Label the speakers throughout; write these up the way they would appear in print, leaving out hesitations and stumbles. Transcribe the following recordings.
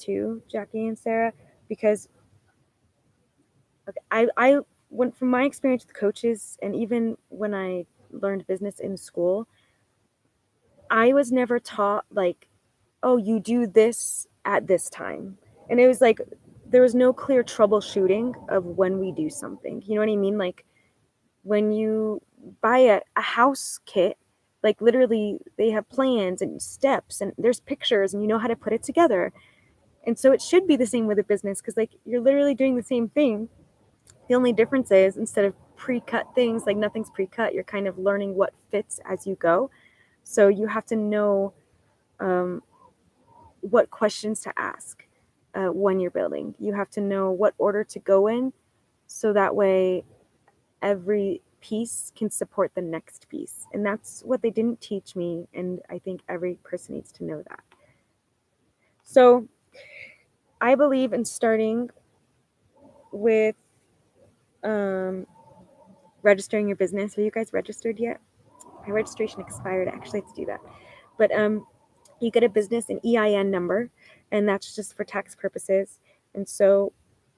Speaker 1: too, Jackie and Sarah, because I went from my experience with coaches, and even when I learned business in school, I was never taught like, oh, you do this at this time. And it was like, there was no clear troubleshooting of when we do something. You know what I mean? Like when you buy a house kit, like literally they have plans and steps and there's pictures and you know how to put it together. And so it should be the same with a business because like you're literally doing the same thing. The only difference is instead of pre-cut things, like nothing's pre-cut, you're kind of learning what fits as you go. So you have to know what questions to ask when you're building. You have to know what order to go in so that way every piece can support the next piece. And that's what they didn't teach me. And I think every person needs to know that. So I believe in starting with registering your business. Are you guys registered yet? My registration expired. Actually, let's do that. But you get a business and EIN number, and that's just for tax purposes. And so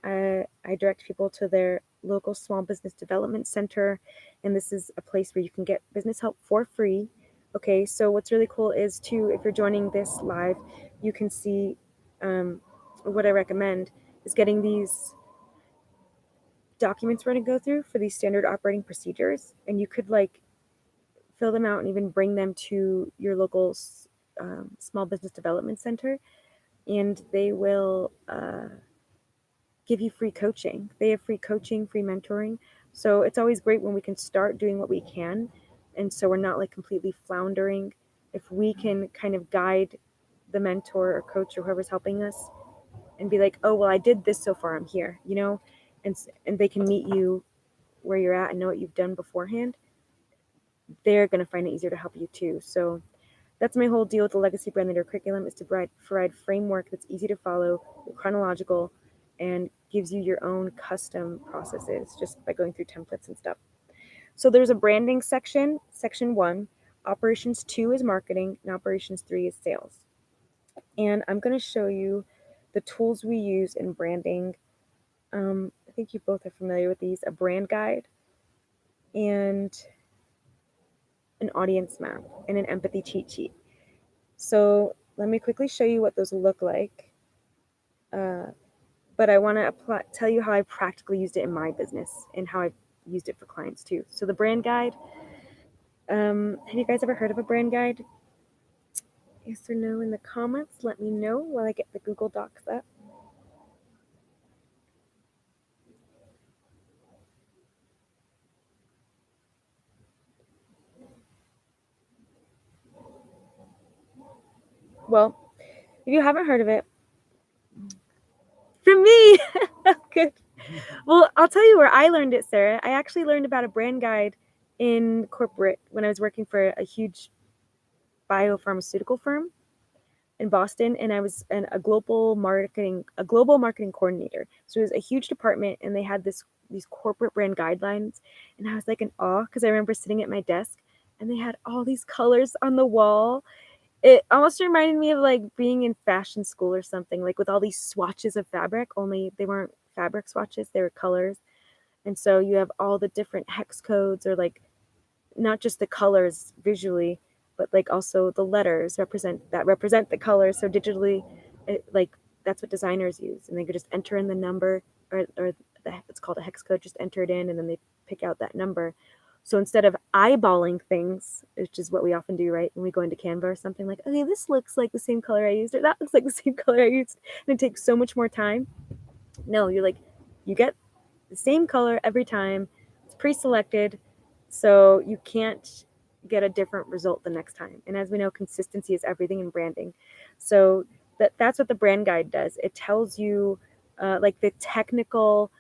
Speaker 1: I direct people to their local small business development center, and this is a place where you can get business help for free. Okay, so what's really cool is too, if you're joining this live, you can see what I recommend is getting these documents we're going to go through for these standard operating procedures, and you could like fill them out and even bring them to your local small business development center, and they will give you free coaching. They have free coaching, free mentoring. So it's always great when we can start doing what we can. And so we're not like completely floundering. If we can kind of guide the mentor or coach or whoever's helping us and be like, oh, well, I did this so far, I'm here, you know, and they can meet you where you're at and know what you've done beforehand, they're going to find it easier to help you too. So that's my whole deal with the Legacy Brand Leader Curriculum, is to provide framework that's easy to follow, chronological, and gives you your own custom processes just by going through templates and stuff. So there's a branding section, section 1. Operations 2 is marketing, and operations 3 is sales. And I'm going to show you the tools we use in branding. I think you both are familiar with these: a brand guide and an audience map and an empathy cheat sheet. So let me quickly show you what those look like. But I want to tell you how I practically used it in my business and how I've used it for clients too. So the brand guide, have you guys ever heard of a brand guide? Yes or no in the comments. Let me know while I get the Google Docs up. Well, if you haven't heard of it, from me, good. Well, I'll tell you where I learned it, Sarah. I actually learned about a brand guide in corporate when I was working for a huge biopharmaceutical firm in Boston, and I was a global marketing coordinator. So it was a huge department, and they had these corporate brand guidelines, and I was like in awe because I remember sitting at my desk, and they had all these colors on the wall. It almost reminded me of like being in fashion school or something, like with all these swatches of fabric, only they weren't fabric swatches, they were colors. And so you have all the different hex codes, or like not just the colors visually, but like also the letters represent the colors. So digitally, like that's what designers use, and they could just enter in the number, or it's called a hex code, just enter it in, and then they pick out that number. So instead of eyeballing things, which is what we often do, right, when we go into Canva or something, like, okay, this looks like the same color I used, or that looks like the same color I used, and it takes so much more time. No, you're like, you get the same color every time. It's pre-selected, so you can't get a different result the next time. And as we know, consistency is everything in branding. So that's what the brand guide does. It tells you like the technical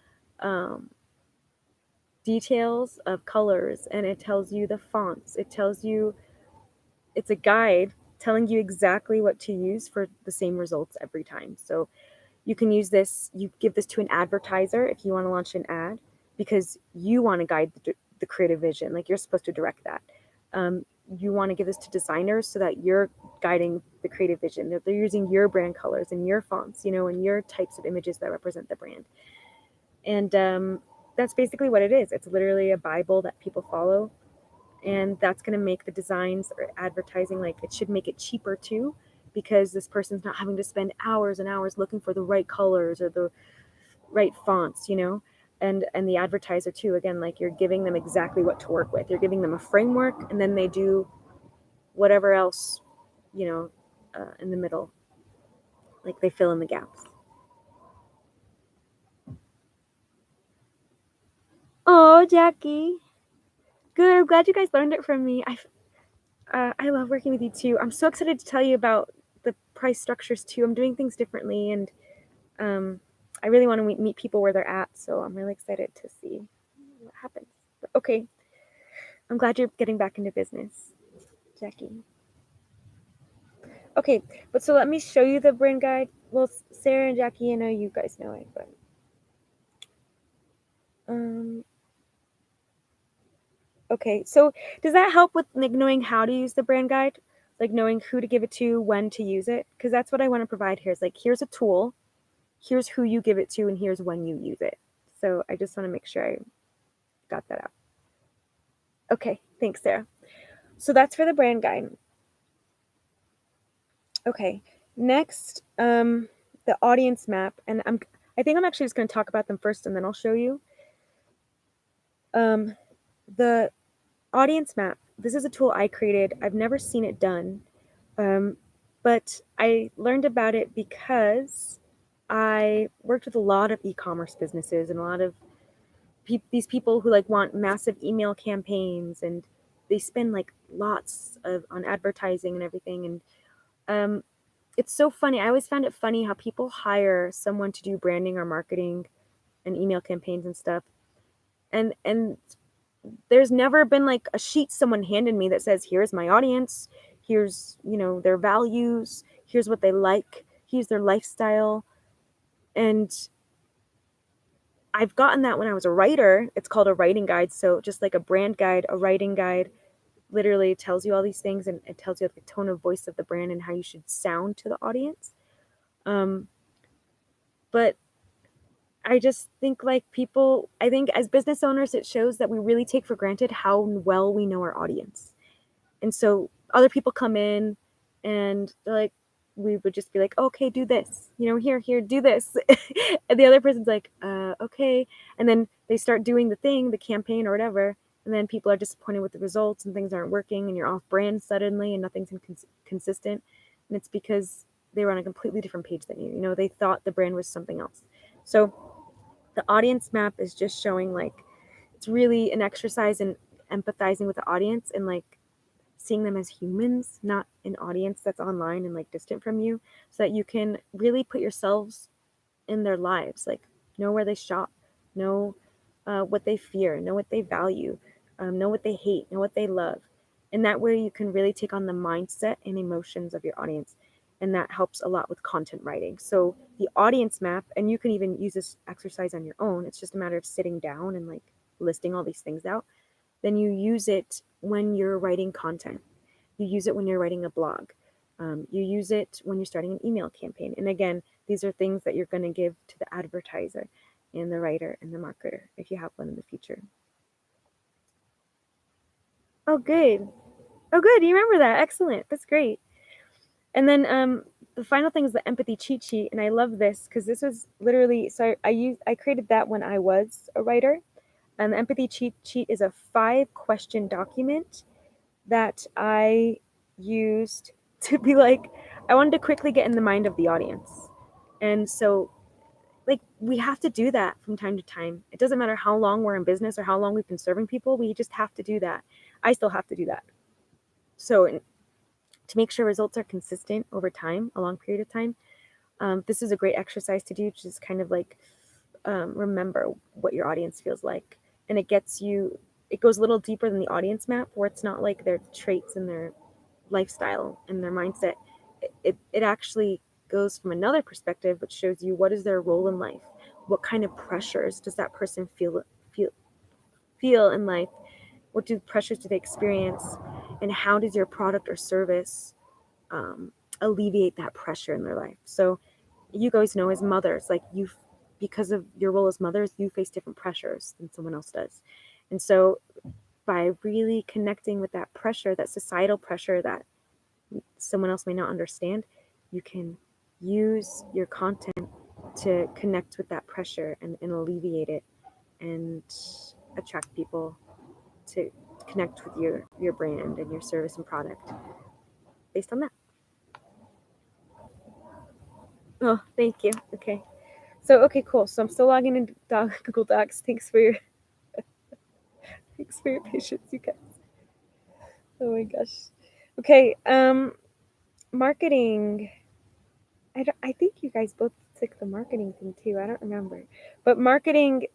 Speaker 1: details of colors, and it tells you the fonts. It tells you, it's a guide telling you exactly what to use for the same results every time. So you can use this, you give this to an advertiser if you want to launch an ad, because you want to guide the creative vision, like you're supposed to direct that. you want to give this to designers so that you're guiding the creative vision, that they're using your brand colors and your fonts, and your types of images that represent the brand. And that's basically what it is. It's literally a Bible that people follow. And that's going to make the designs or advertising, like, it should make it cheaper too, because this person's not having to spend hours and hours looking for the right colors or the right fonts, and the advertiser too. Again, like, you're giving them exactly what to work with. You're giving them a framework, and then they do whatever else, in the middle, like they fill in the gaps. Oh, Jackie. Good. I'm glad you guys learned it from me. I love working with you too. I'm so excited to tell you about the price structures too. I'm doing things differently, and I really want to meet people where they're at. So I'm really excited to see what happens. But okay. I'm glad you're getting back into business, Jackie. Okay, but so let me show you the brand guide. Well, Sarah and Jackie, I know you guys know it, but okay, so does that help with like knowing how to use the brand guide? Like knowing who to give it to, when to use it? Because that's what I want to provide here. Is like, here's a tool, here's who you give it to, and here's when you use it. So I just want to make sure I got that out. Okay, thanks, Sarah. So that's for the brand guide. Okay, next, the audience map, and I think I'm actually just going to talk about them first, and then I'll show you. The audience map. This is a tool I created. I've never seen it done, but I learned about it because I worked with a lot of e-commerce businesses and a lot of these people who like want massive email campaigns, and they spend like lots on advertising and everything. And it's so funny. I always found it funny how people hire someone to do branding or marketing and email campaigns and stuff, and there's never been like a sheet someone handed me that says, here's my audience, here's, their values, here's what they like, here's their lifestyle. And I've gotten that when I was a writer. It's called a writing guide. So just like a brand guide, a writing guide literally tells you all these things, and it tells you the tone of voice of the brand and how you should sound to the audience. But I just think like people, I think as business owners, it shows that we really take for granted how well we know our audience. And so other people come in and they're like, we would just be like, okay, do this, here, do this. And the other person's like, okay. And then they start doing the thing, the campaign or whatever. And then people are disappointed with the results and things aren't working, and you're off brand suddenly and nothing's consistent. And it's because they were on a completely different page than you. They thought the brand was something else. So the audience map is just showing like, it's really an exercise in empathizing with the audience and like seeing them as humans, not an audience that's online and like distant from you, so that you can really put yourselves in their lives, like know where they shop, know what they fear, know what they value, know what they hate, know what they love. And that way you can really take on the mindset and emotions of your audience. And that helps a lot with content writing. So the audience map, and you can even use this exercise on your own. It's just a matter of sitting down and like listing all these things out. Then you use it when you're writing content. You use it when you're writing a blog. You use it when you're starting an email campaign. And again, these are things that you're going to give to the advertiser and the writer and the marketer if you have one in the future. Oh, good. Oh, good. You remember that. Excellent. That's great. And then the final thing is the empathy cheat sheet. And I love this because this was literally, so I created that when I was a writer. And the empathy cheat sheet is a 5-question document that I used to be like, I wanted to quickly get in the mind of the audience. And so like, we have to do that from time to time. It doesn't matter how long we're in business or how long we've been serving people. We just have to do that. I still have to do that. So to make sure results are consistent over time, a long period of time, this is a great exercise to do, just kind of like remember what your audience feels like. And it goes a little deeper than the audience map, where it's not like their traits and their lifestyle and their mindset. It actually goes from another perspective, which shows you what is their role in life, what kind of pressures does that person feel in life, what pressures do they experience, and how does your product or service alleviate that pressure in their life. So you guys know as mothers, like because of your role as mothers, you face different pressures than someone else does. And so by really connecting with that pressure, that societal pressure that someone else may not understand, you can use your content to connect with that pressure and alleviate it and attract people to connect with your brand and your service and product based on that. Oh, thank you. Okay. So, okay, cool. So I'm still logging into Google Docs. Thanks for your patience, you guys. Oh my gosh. Okay. Marketing. I think you guys both took the marketing thing too. I don't remember, but marketing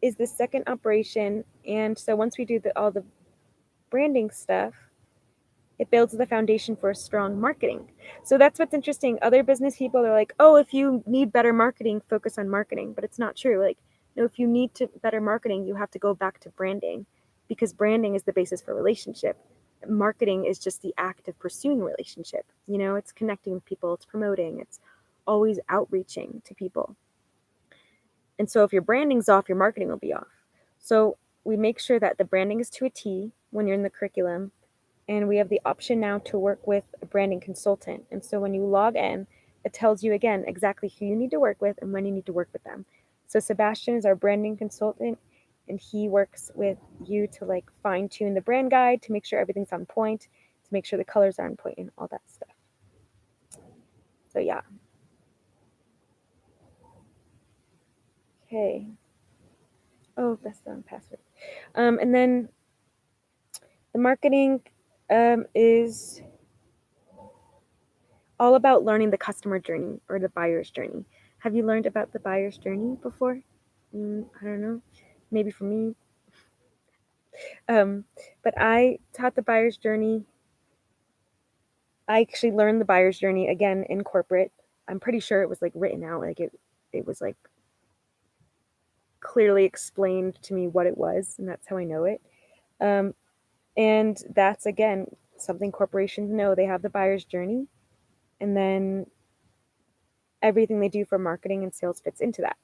Speaker 1: is the second operation, and so once we do all the branding stuff, it builds the foundation for a strong marketing. So that's what's interesting. Other business people are like, oh, if you need better marketing, focus on marketing. But it's not true. Like, no, if you need better marketing, you have to go back to branding, because branding is the basis for relationship. Marketing is just the act of pursuing a relationship. It's connecting with people, it's promoting, it's always outreaching to people. And so if your branding's off, your marketing will be off. So we make sure that the branding is to a T when you're in the curriculum. And we have the option now to work with a branding consultant. And so when you log in, it tells you again exactly who you need to work with and when you need to work with them. So Sebastian is our branding consultant, and he works with you to like fine tune the brand guide, to make sure everything's on point, to make sure the colors are on point and all that stuff. So yeah. Okay. Oh, that's the wrong password. And then the marketing is all about learning the customer journey or the buyer's journey. Have you learned about the buyer's journey before? I don't know. Maybe for me. But I taught the buyer's journey. I actually learned the buyer's journey again in corporate. I'm pretty sure it was like written out. Like it was like clearly explained to me what it was, and that's how I know it. And that's again something corporations know. They have the buyer's journey, and then everything they do for marketing and sales fits into that.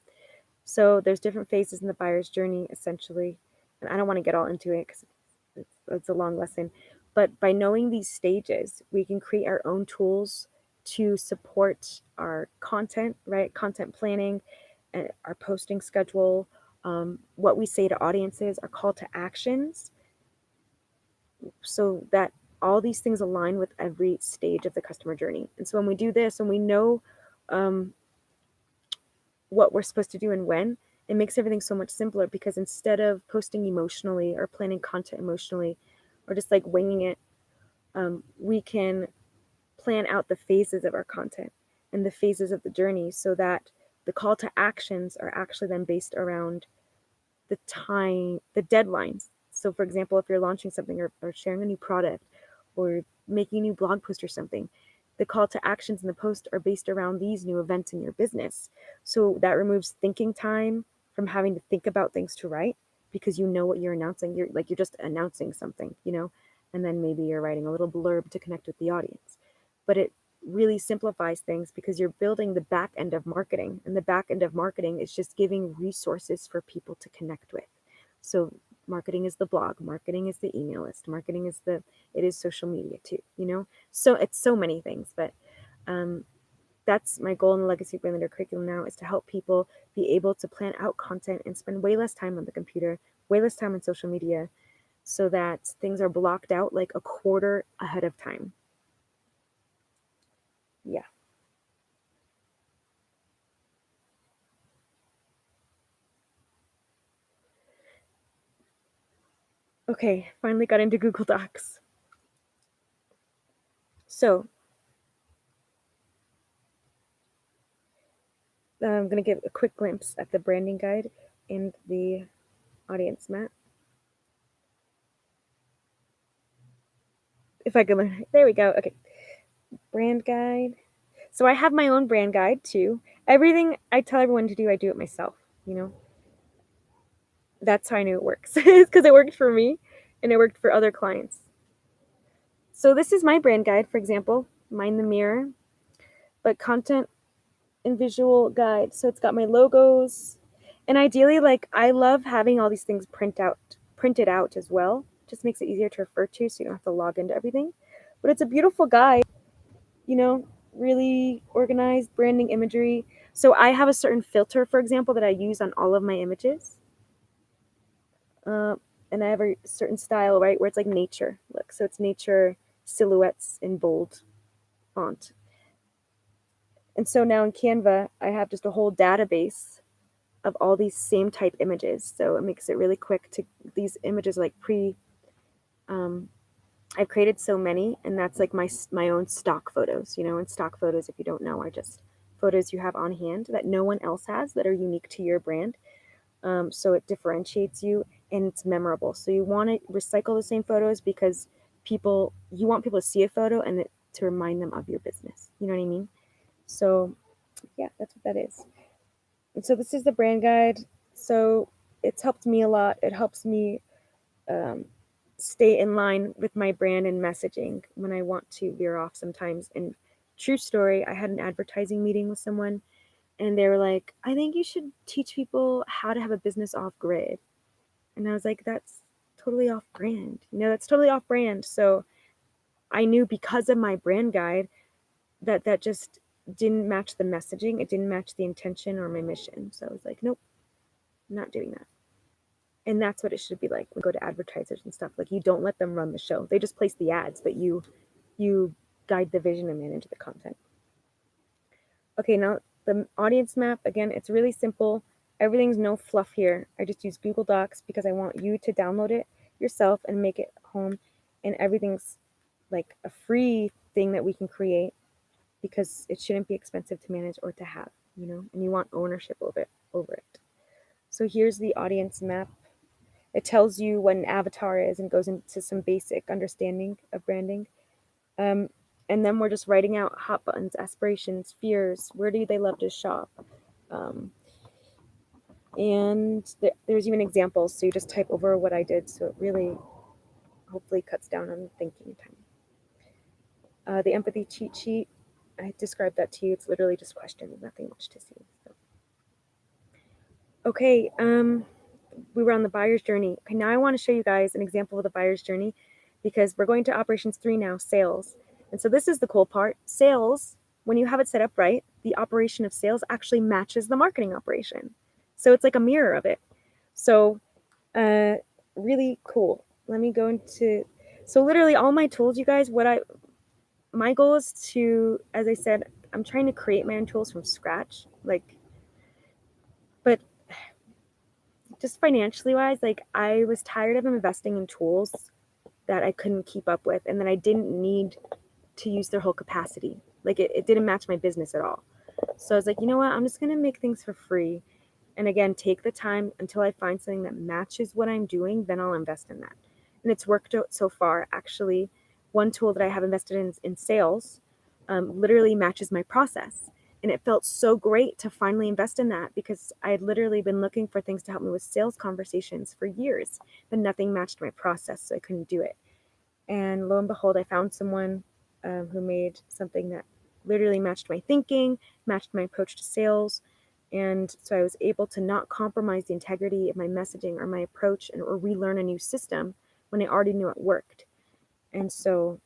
Speaker 1: So there's different phases in the buyer's journey, essentially. And I don't want to get all into it because it's a long lesson. But by knowing these stages, we can create our own tools to support our content, right? Content planning, our posting schedule, what we say to audiences, our call to actions, so that all these things align with every stage of the customer journey. And so when we do this and we know what we're supposed to do and when, it makes everything so much simpler, because instead of posting emotionally or planning content emotionally or just like winging it, we can plan out the phases of our content and the phases of the journey, so that the call to actions are actually then based around the time, the deadlines. So for example, if you're launching something or sharing a new product or making a new blog post or something, the call to actions in the post are based around these new events in your business. So that removes thinking time from having to think about things to write, because you know what you're announcing. You're just announcing something, and then maybe you're writing a little blurb to connect with the audience. But it really simplifies things because you're building the back end of marketing, and the back end of marketing is just giving resources for people to connect with. So marketing is the blog, marketing is the email list, marketing is it is social media too, so it's so many things. But that's my goal in the Legacy Brand Leader curriculum now, is to help people be able to plan out content and spend way less time on the computer, way less time on social media, so that things are blocked out like a quarter ahead of time. Yeah. Okay, finally got into Google Docs. So I'm going to give a quick glimpse at the branding guide and the audience map. If I can learn, there we go. Okay, brand guide. So I have my own brand guide too. Everything I tell everyone to do, I do it myself, That's how I knew it works. It's because it worked for me and it worked for other clients. So this is my brand guide, for example, Mind the Mirror, but content and visual guide. So it's got my logos, and ideally, like, I love having all these things printed out as well. Just makes it easier to refer to, so you don't have to log into everything. But it's a beautiful guide, you know, really organized branding imagery. So I have a certain filter, for example, that I use on all of my images. And I have a certain style, right, where it's like nature. Look, so it's nature silhouettes in bold font. And so now in Canva, I have just a whole database of all these same type images. So it makes it really quick to, these images like I've created so many, and that's like my own stock photos, you know, and stock photos, if you don't know, are just photos you have on hand that no one else has that are unique to your brand. So it differentiates you and it's memorable. So you want to recycle the same photos because you want people to see a photo and to remind them of your business. You know what I mean? So yeah, that's what that is. And so this is the brand guide. So it's helped me a lot. It helps me stay in line with my brand and messaging when I want to veer off sometimes. And true story, I had an advertising meeting with someone and they were like, I think you should teach people how to have a business off grid. And I was like, that's totally off brand. You know, that's totally off brand. So I knew because of my brand guide that just didn't match the messaging. It didn't match the intention or my mission. So I was like, nope, I'm not doing that. And that's what it should be like when we go to advertisers and stuff. Like, you don't let them run the show. They just place the ads, but you guide the vision and manage the content. Okay, now the audience map, again, it's really simple. Everything's no fluff here. I just use Google Docs because I want you to download it yourself and make it home. And everything's like a free thing that we can create because it shouldn't be expensive to manage or to have, you know, and you want ownership over it. So here's the audience map. It tells you what an avatar is and goes into some basic understanding of branding. And then we're just writing out hot buttons, aspirations, fears, where do they love to shop? And there's even examples, so you just type over what I did, so it really hopefully cuts down on thinking time. The empathy cheat sheet, I described that to you. It's literally just questions, nothing much to see. So. Okay, we were on the buyer's journey. Okay, now I want to show you guys an example of the buyer's journey because we're going to operations 3 now, sales. And so this is the cool part. Sales, when you have it set up right, the operation of sales actually matches the marketing operation. So it's like a mirror of it. So really cool. Let me go into, so literally all my tools, you guys, my goal is to, as I said, I'm trying to create my own tools from scratch, but just financially wise, like, I was tired of investing in tools that I couldn't keep up with and that I didn't need to use their whole capacity. Like, it didn't match my business at all. So I was like, you know what? I'm just going to make things for free. And again, take the time until I find something that matches what I'm doing, then I'll invest in that. And it's worked out so far. Actually, one tool that I have invested in sales literally matches my process. And it felt so great to finally invest in that because I had literally been looking for things to help me with sales conversations for years, but nothing matched my process, so I couldn't do it. And lo and behold, I found someone who made something that literally matched my thinking, matched my approach to sales. And so I was able to not compromise the integrity of my messaging or my approach or relearn a new system when I already knew it worked. And so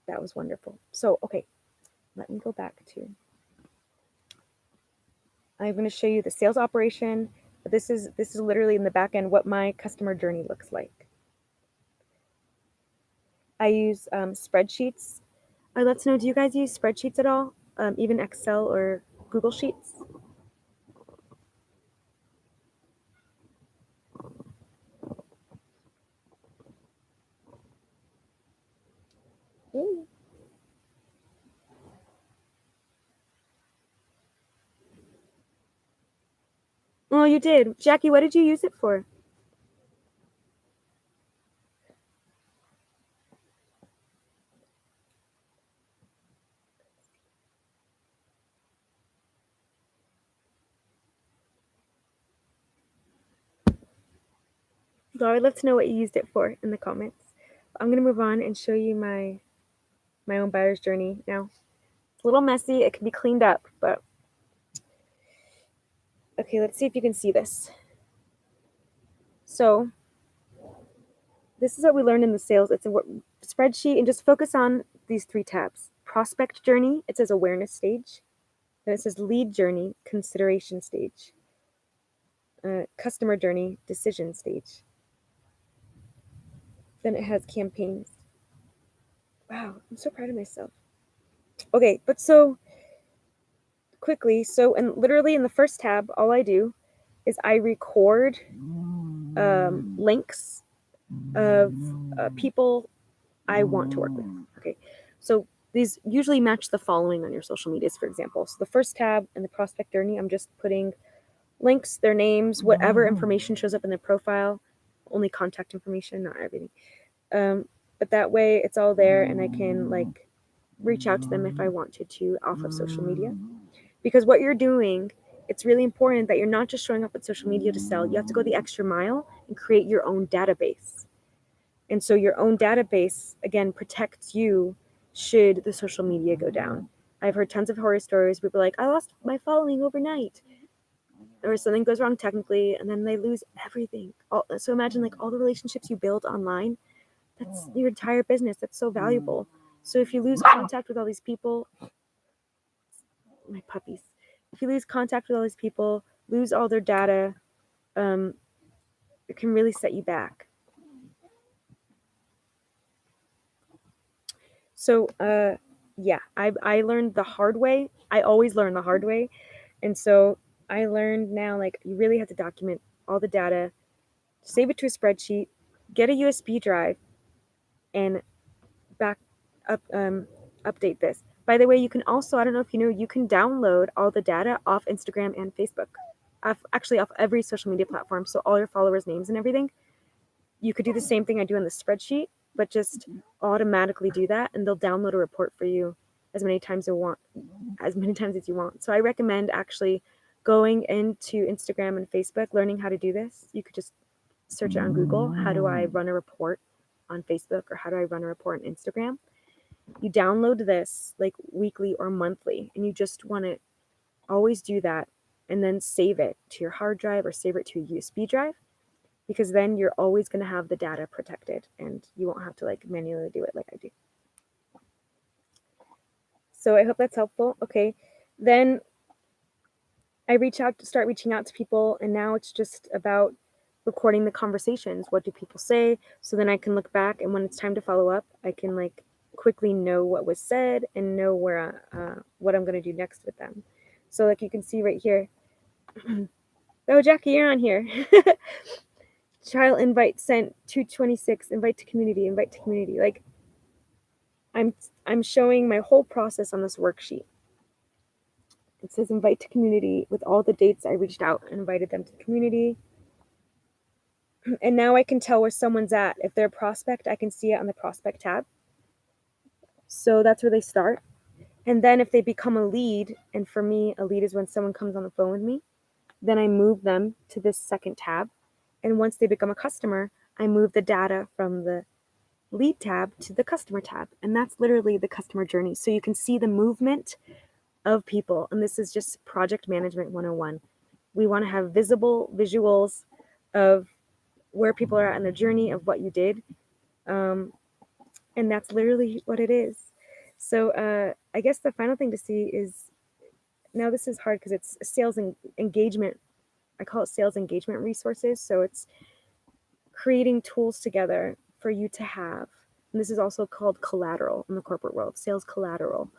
Speaker 1: that was wonderful. So, okay, let me go back to, I'm going to show you the sales operation. This is literally in the back end what my customer journey looks like. I use spreadsheets. Let's know, do you guys use spreadsheets at all? Even Excel or Google Sheets? Ooh. Oh, you did. Jackie, what did you use it for? So I would love to know what you used it for in the comments. I'm going to move on and show you my own buyer's journey now. It's a little messy. It can be cleaned up, but okay, let's see if you can see this. So this is what we learned in the sales. It's a spreadsheet, and just focus on these 3 tabs. Prospect journey, it says awareness stage. Then it says lead journey, consideration stage. Customer journey, decision stage. Then it has campaigns. Wow, I'm so proud of myself. Okay, but so quickly, and literally in the first tab, all I do is I record links of people I want to work with. Okay, so these usually match the following on your social medias, for example. So the first tab in the prospect journey, I'm just putting links, their names, whatever information shows up in their profile, only contact information, not everything. But that way it's all there, and I can like reach out to them if I wanted to off of social media. Because what you're doing, it's really important that you're not just showing up at social media to sell. You have to go the extra mile and create your own database. And so your own database, again, protects you should the social media go down. I've heard tons of horror stories. People are like, I lost my following overnight. Or something goes wrong technically, and then they lose everything. So imagine like all the relationships you build online. That's your entire business. That's so valuable. So if you lose contact with all these people, my puppies, if you lose contact with all these people, lose all their data, it can really set you back. So yeah, I learned the hard way. I always learn the hard way. And so I learned now, like, you really have to document all the data, save it to a spreadsheet, get a USB drive, and update this. By the way, you can also, I don't know if you know, you can download all the data off Instagram and Facebook. Actually off every social media platform. So all your followers' names and everything. You could do the same thing I do in the spreadsheet, but just automatically do that, and they'll download a report for you as many times as you want. So I recommend actually going into Instagram and Facebook, learning how to do this. You could just search it on Google. How do I run a report on Facebook, or how do I run a report on Instagram? You download this like weekly or monthly, and you just want to always do that, and then save it to your hard drive or save it to a USB drive, because then you're always going to have the data protected, and you won't have to like manually do it like I do. So I hope that's helpful. Okay, then I start reaching out to people, and now it's just about recording the conversations. What do people say? So then I can look back, and when it's time to follow up, I can like quickly know what was said and know where what I'm going to do next with them. So like you can see right here. Oh, Jackie, you're on here. Child invite sent 226, invite to community. Like I'm showing my whole process on this worksheet. It says invite to community with all the dates I reached out and invited them to the community. And now I can tell where someone's at. If they're a prospect, I can see it on the prospect tab. So that's where they start. And then if they become a lead, and for me, a lead is when someone comes on the phone with me, then I move them to this second tab. And once they become a customer, I move the data from the lead tab to the customer tab. And that's literally the customer journey. So you can see the movement of people. And this is just project management 101. We want to have visible visuals of where people are at in their journey, of what you did. And that's literally what it is. So I guess the final thing to see is, now this is hard because it's sales and engagement. I call it sales engagement resources. So it's creating tools together for you to have. And this is also called collateral in the corporate world. Sales collateral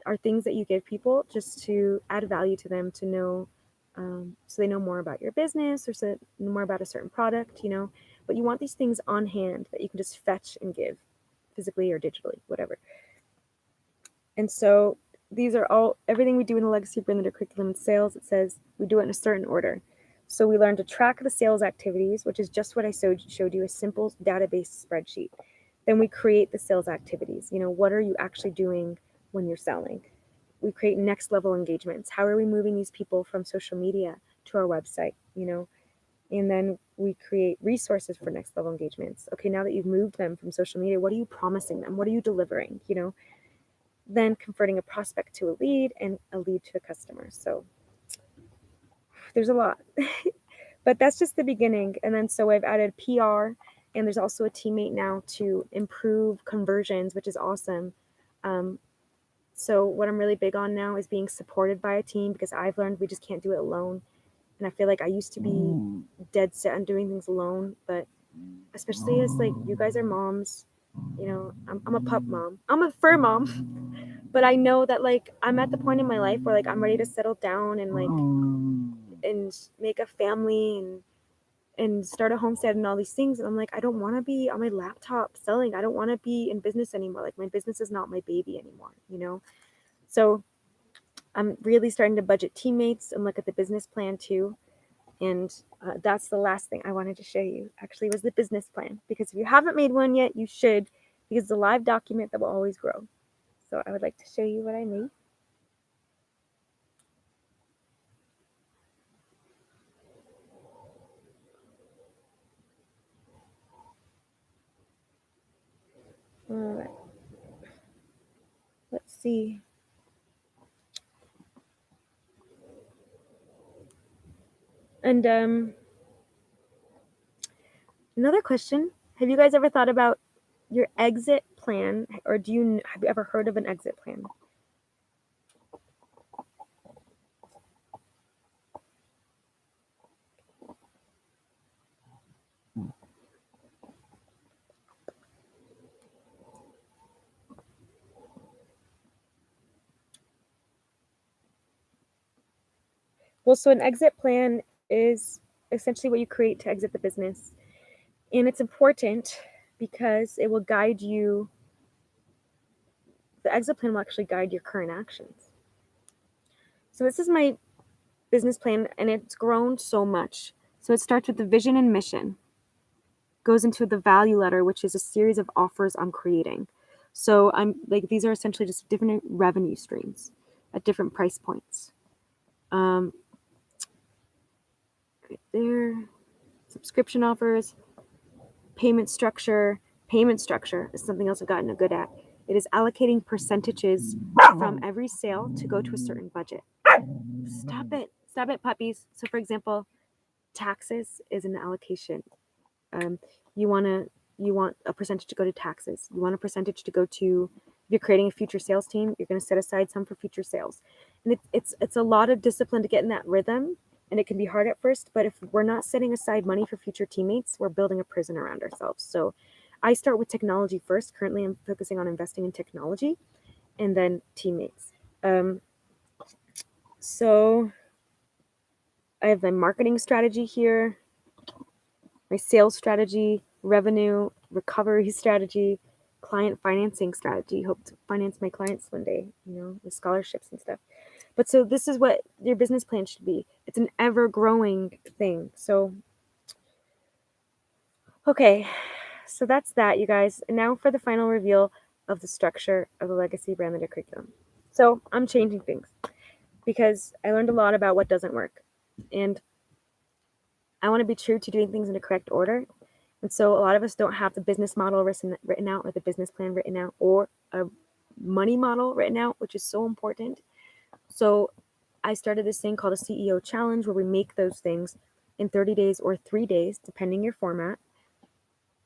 Speaker 1: are things that you give people just to add value to them, to know, so they know more about your business, or so more about a certain product, but you want these things on hand that you can just fetch and give physically or digitally, whatever. And so these are everything we do in the Legacy Brand Leader curriculum in sales. It says we do it in a certain order. So we learn to track the sales activities, which is just what I showed you, a simple database spreadsheet. Then we create the sales activities. What are you actually doing when you're selling? We create next level engagements. How are we moving these people from social media to our website? And then we create resources for next level engagements. Okay, now that you've moved them from social media, what are you promising them? What are you delivering? Then converting a prospect to a lead and a lead to a customer. So there's a lot, but that's just the beginning. And then so I've added PR, and there's also a teammate now to improve conversions, which is awesome. So what I'm really big on now is being supported by a team, because I've learned we just can't do it alone. And I feel like I used to be dead set on doing things alone, but especially as like you guys are moms, I'm a pup mom, I'm a fur mom, but I know that like I'm at the point in my life where like I'm ready to settle down and make a family and start a homestead and all these things. And I'm like, I don't want to be on my laptop selling. I don't want to be in business anymore. Like my business is not my baby anymore. So I'm really starting to budget teammates and look at the business plan too. And that's the last thing I wanted to show you, actually, was the business plan. Because if you haven't made one yet, you should, because it's a live document that will always grow. So I would like to show you what I made. All right. Let's see. And another question, have you guys ever thought about your exit plan, or have you ever heard of an exit plan? Well, so an exit plan is essentially what you create to exit the business. And it's important because it will guide you. The exit plan will actually guide your current actions. So this is my business plan, and it's grown so much. So it starts with the vision and mission, goes into the value letter, which is a series of offers I'm creating. So I'm like, these are essentially just different revenue streams at different price points. Right there, subscription offers, payment structure. Payment structure is something else I've gotten good at. It is allocating percentages from every sale to go to a certain budget. Stop it, puppies. So for example, taxes is an allocation. You want a percentage to go to taxes. You want a percentage to go to, if you're creating a future sales team, you're going to set aside some for future sales. And it's a lot of discipline to get in that rhythm, and it can be hard at first, but if we're not setting aside money for future teammates, we're building a prison around ourselves. So I start with technology first. Currently, I'm focusing on investing in technology and then teammates. So I have my marketing strategy here, my sales strategy, revenue recovery strategy, client financing strategy. Hope to finance my clients one day, with scholarships and stuff. But so this is what your business plan should be. It's an ever growing thing. So, okay, so that's that, you guys. And now for the final reveal of the structure of the legacy brand leader curriculum. So I'm changing things because I learned a lot about what doesn't work. And I want to be true to doing things in the correct order. And so a lot of us don't have the business model written out, or the business plan written out, or a money model written out, which is so important. So I started this thing called a CEO challenge, where we make those things in 30 days or 3 days, depending your format.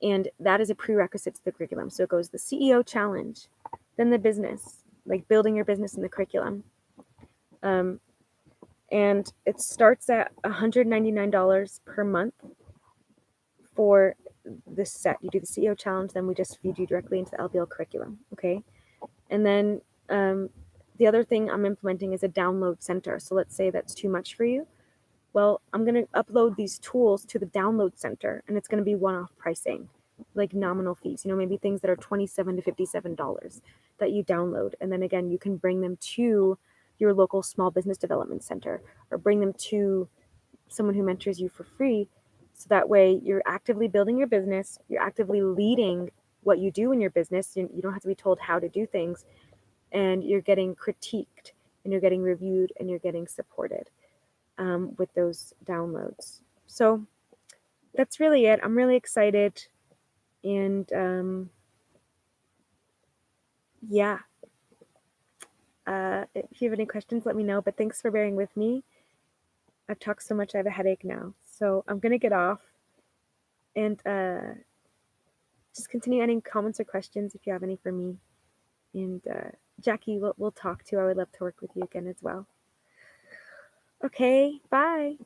Speaker 1: And that is a prerequisite to the curriculum. So it goes the CEO challenge, then the business, like building your business in the curriculum. And it starts at $199 per month for this set. You do the CEO challenge, then we just feed you directly into the LBL curriculum. Okay. And then the other thing I'm implementing is a download center. So let's say that's too much for you. Well, I'm going to upload these tools to the download center, and it's going to be one-off pricing, like nominal fees, maybe things that are $27 to $57 that you download. And then again, you can bring them to your local small business development center, or bring them to someone who mentors you for free. So that way you're actively building your business, you're actively leading what you do in your business. You don't have to be told how to do things, and you're getting critiqued, and you're getting reviewed, and you're getting supported with those downloads. So that's really it. I'm really excited. And yeah, if you have any questions, let me know. But thanks for bearing with me. I've talked so much, I have a headache now. So I'm going to get off and just continue adding comments or questions if you have any for me. And Jackie, we'll talk too. I would love to work with you again as well. Okay, bye.